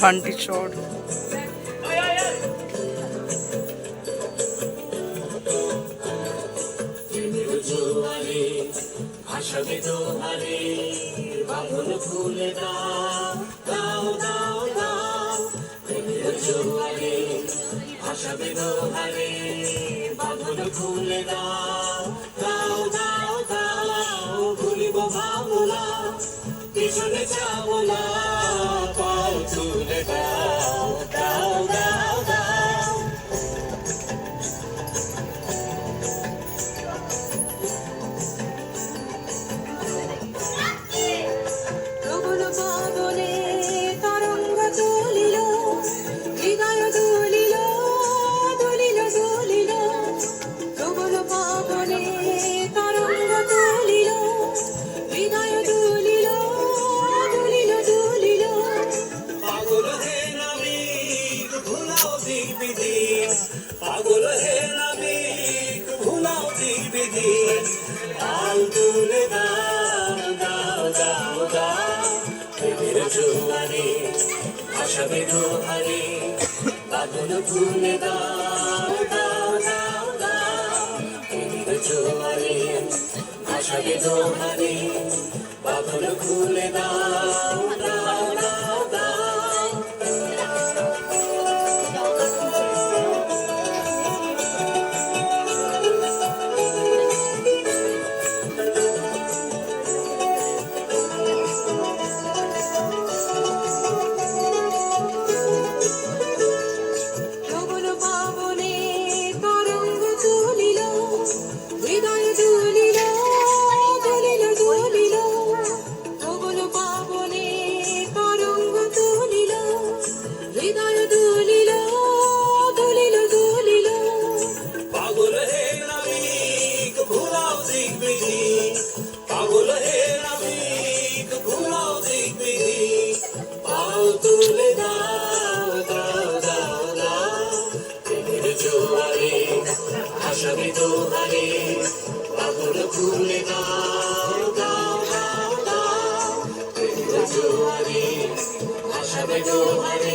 বান্টি চড়। আশাবে দোহারে বাঁধন খুলে দাও দাও দাও দাও প্রেমের জোয়ারে আশাবে দোহারে বাঁধন খুলে দাও দাও দাও দাও ভুলিব ভাবনা পিছনে যাব না পাল তুলে দাও দাও দাও দাও প্রবল পাবনে তরঙ্গ তুলিল হৃদয় দুলিল দুলিল দুলিল প্রবল পাবনে তরঙ্গ তুলিল হৃদয় দুলিল দুলিল দুলিল পাগল হে নাবিক ভুলাও দিক বিধি পাগল হে নাবিক ভুলাও দিক বিধি পাল তুলে দাও দাও দাও দাও প্রেমের জোয়ারে আশাবে দোহারে বাঁধন খুলে দাও দাও দাও দাও প্রেমের জোয়ারে আশাবে দোহারে বাঁধন খুলে দাও দাও দাও দাও প্রবল পাবনে তরঙ্গ তুলিল হৃদয় দুলিল দুলিল দুলিল প্রবল পাবনে তরঙ্গ তুলিল হৃদয় দুলিল দুলিল দুলিল পাগল হে নাবিক ভুলাও দিক বিধি পাগল হে নাবিক ভুলাও দিক বিধি পাল তুলে দাও দাও দাও দাও প্রেমের জোয়ারে আশাবে দোহারে পাগল খুলে দাও দাও দাও দাও প্রেমের জোয়ারে আশাবে দোহারে